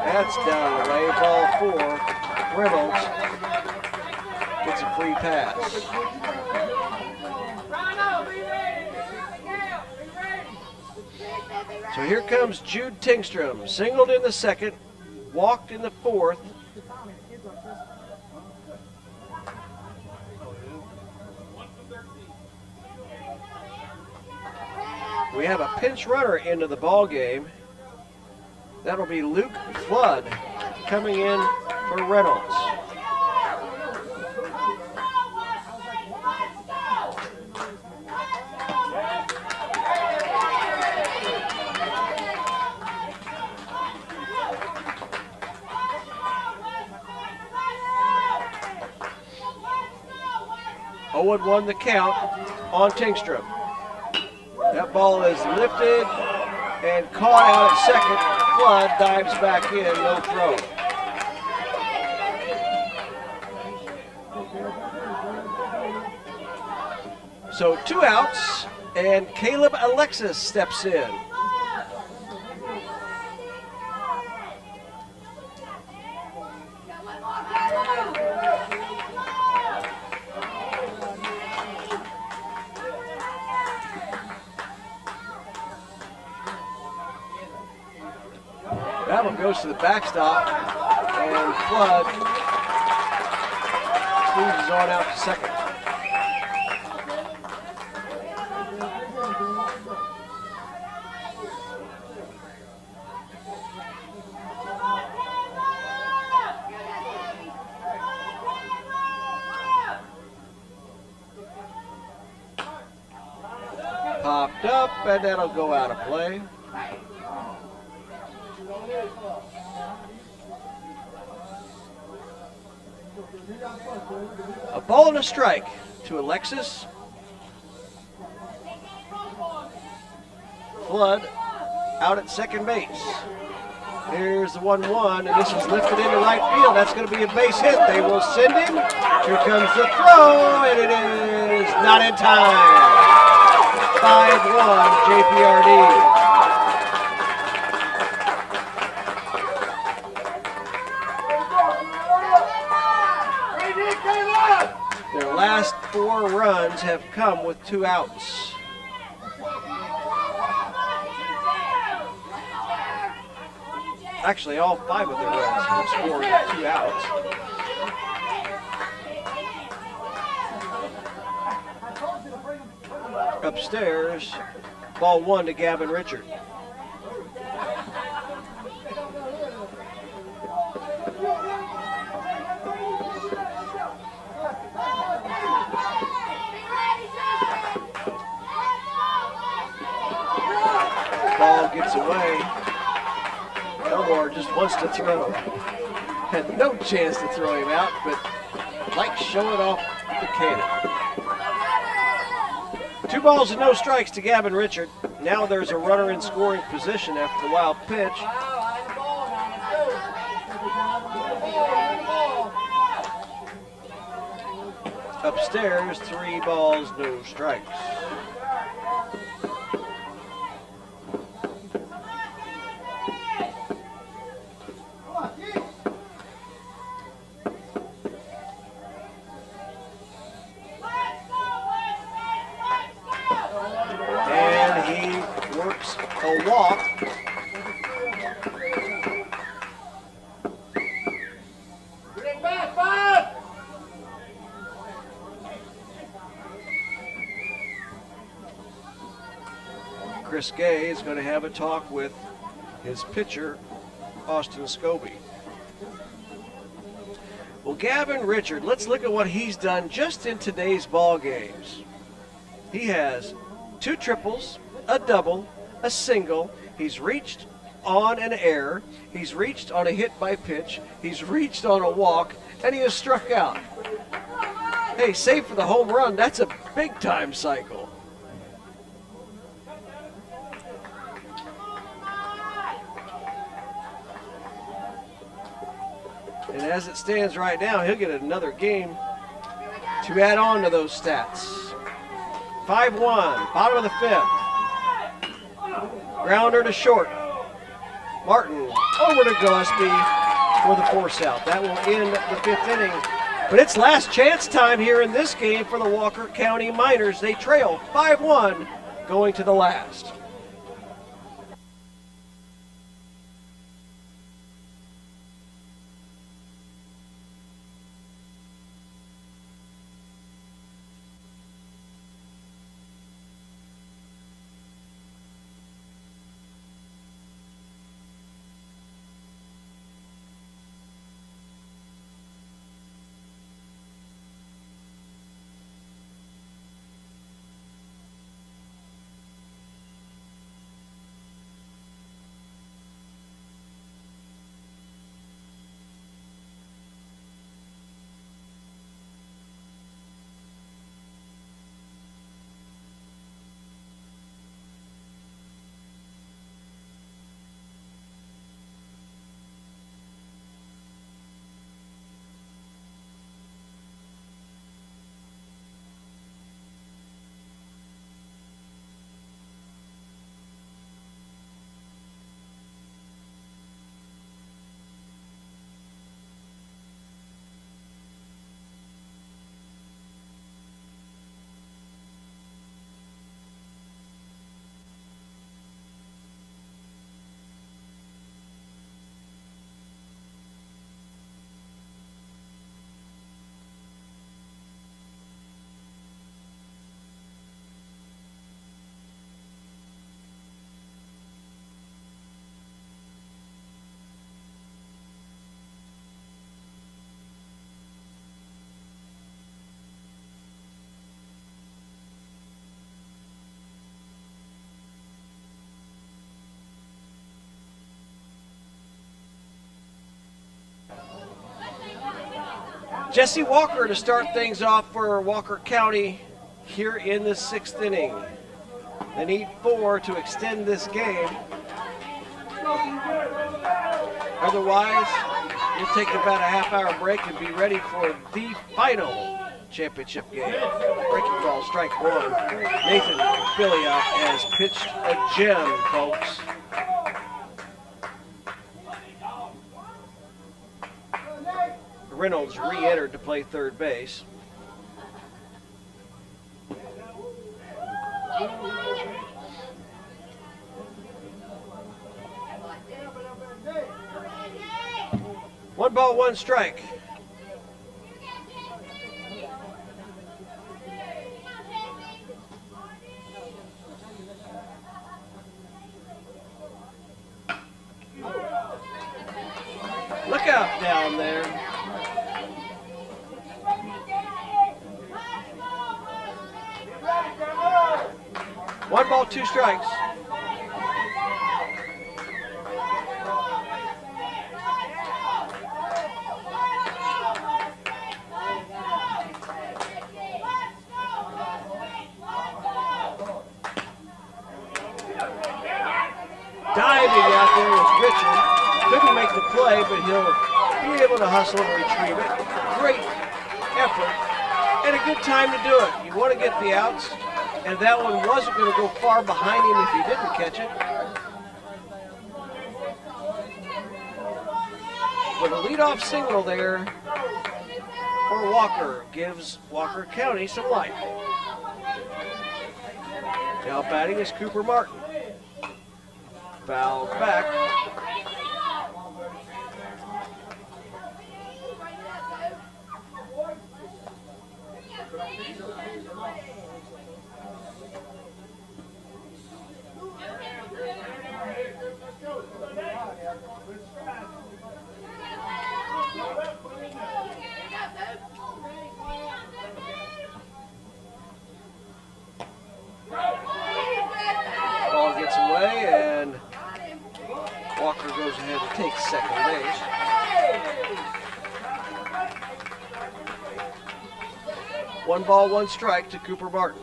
That's down the way. Ball 4. Reynolds gets a free pass. So here comes Jude Tingstrom. Singled in the second. Walked in the fourth. We have a pinch runner into the ball game. That'll be Luke Flood coming in for Reynolds. Owen won the count on Tingstrom. That ball is lifted and caught out at second. Flood dives back in, no throw. So 2 outs, and Caleb Alexis steps in. That one goes to the backstop, and Flood squeezes on out to second. Popped up, and that'll go out of play. A ball and a strike to Alexis. Flood out at second base. Here's the 1-1, and this is lifted into right field. That's going to be a base hit. They will send him. Here comes the throw, and it is not in time. 5-1 JPRD. Their last 4 runs have come with 2 outs. Actually, all 5 of their runs have scored with 2 outs. Upstairs, ball 1 to Gavin Richard. Ball gets away. Elmore just wants to throw. Had no chance to throw him out, but like showing off the cannon. 2 balls and no strikes to Gavin Richard. Now there's a runner in scoring position after the wild pitch. Upstairs, 3 balls, no strikes. A walk. Chris Gay is going to have a talk with his pitcher, Austin Scobie. Well, Gavin Richard, let's look at what he's done just in today's ball games. He has 2 triples, a double, a single. He's reached on an error. He's reached on a hit by pitch. He's reached on a walk, and he has struck out. Hey, save for the home run. That's a big time cycle. And as it stands right now, he'll get another game to add on to those stats. 5-1, bottom of the 5th. Grounder to short. Martin over to Gillespie for the force out. That will end the 5th inning. But it's last chance time here in this game for the Walker County Miners. They trail 5-1 going to the last. Jesse Walker to start things off for Walker County here in the 6th inning. They need 4 to extend this game. Otherwise, you'll take about a half-hour break and be ready for the final championship game. Breaking ball, strike 1. Nathan Billiot has pitched a gem, folks. Reynolds re-entered to play third base. One ball, one strike. Look out down there. One ball, two strikes. Diving out there was Richard. Couldn't make the play, but he'll be able to hustle and retrieve it. Great effort and a good time to do it. You want to get the outs, and that one wasn't going to go far behind him if he didn't catch it. With a leadoff single there for Walker gives Walker County some life. Now batting is Cooper Martin. Fouled back. Ball gets away and Walker goes ahead and takes second base. One ball, one strike to Cooper Martin.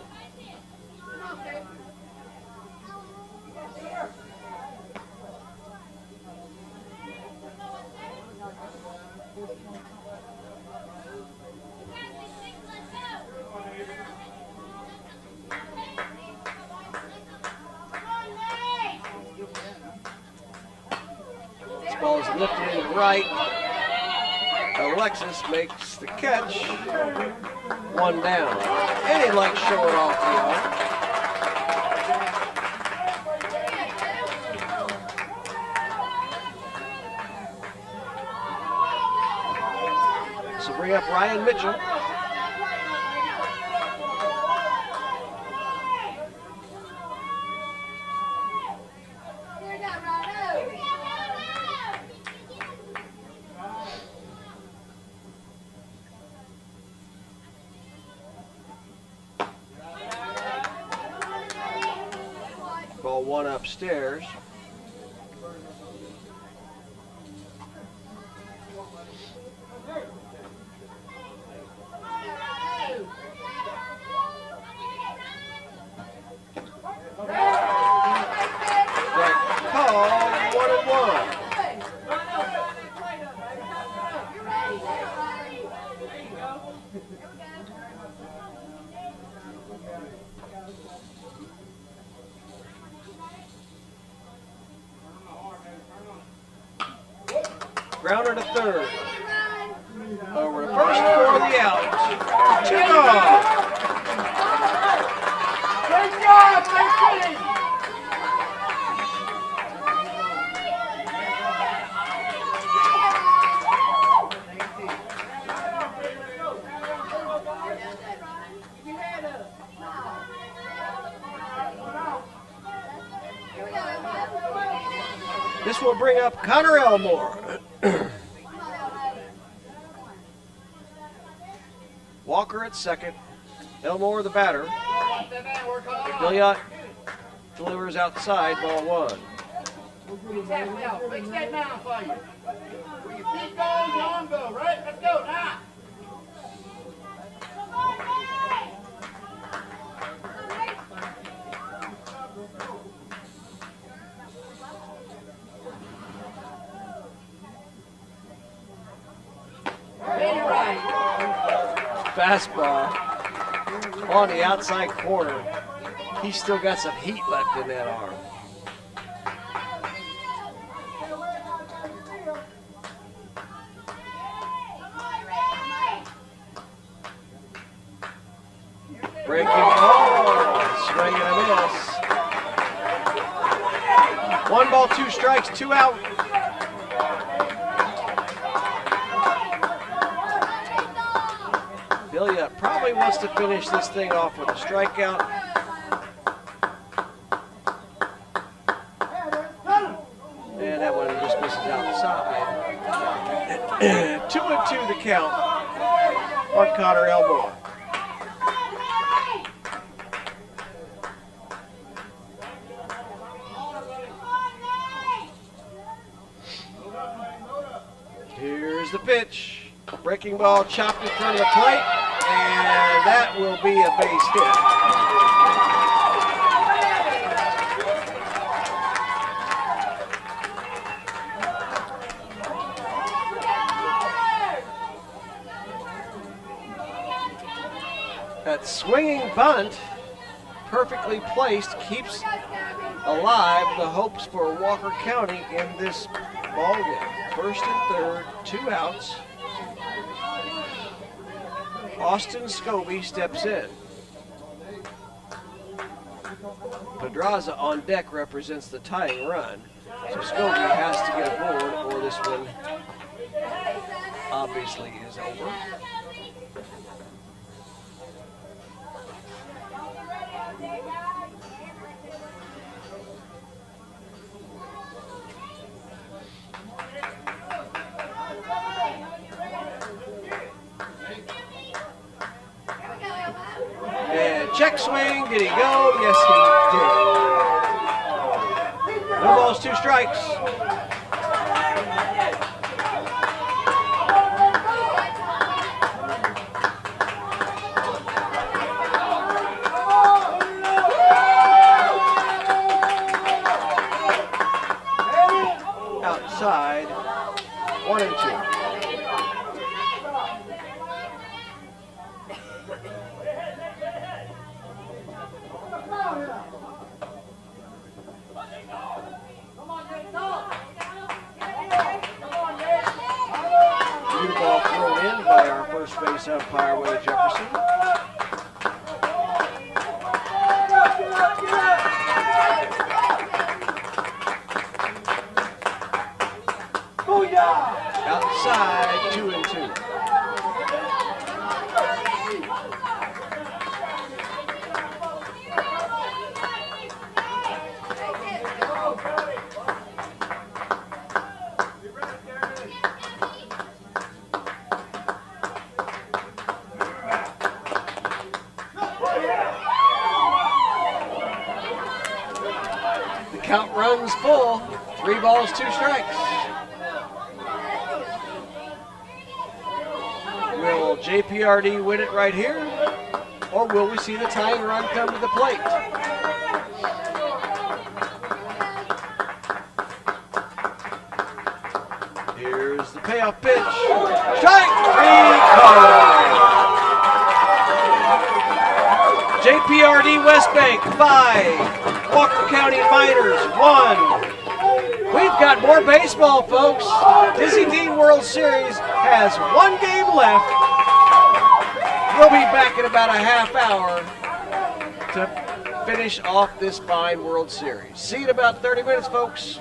Ball is lifted in right. Alexis makes the catch. One down. And he likes showing off the arm. So bring up Ryan Mitchell. Ball one upstairs. Strike call, 1-1. Grounder to third. Over to first for the out. 2 gone. Great job, my team! This will bring up Connor Elmore. Walker at second. Elmore the batter. Billiot delivers outside, ball one. Fix that down for you. Keep going, on go, right? Let's go, now. fastball on the outside corner. He's still got some heat left in that arm. Breaking ball, swing and a miss. 1 ball, 2 strikes, 2 out. Billia probably wants to finish this thing off with a strikeout. And that one just misses outside. 2-2 the count on Connor Elmore. Here's the pitch. Breaking ball chopped in front of the plate, and that will be a base hit. That swinging bunt, perfectly placed, keeps alive the hopes for Walker County in this ball game. 1st and 3rd, 2 outs. Austin Scobie steps in. Pedraza on deck represents the tying run, so Scobie has to get aboard or this one obviously is over. Check swing, did he go? Yes, he did. 1 balls, 2 strikes. Outside, 1 and 2. Ball thrown in by our first base umpire, Wade Jefferson. Outside, 2 and 2. The count runs full. 3 balls, 2 strikes. Will JPRD win it right here? Or will we see the tying run come to the plate? Here's the payoff pitch. Strike! 3 called. JPRD West Bank 5. Walker County Miners 1. We've got more baseball, folks. Dizzy Dean World Series has 1 game left. We'll be back in about a half hour to finish off this fine World Series. See you in about 30 minutes, folks.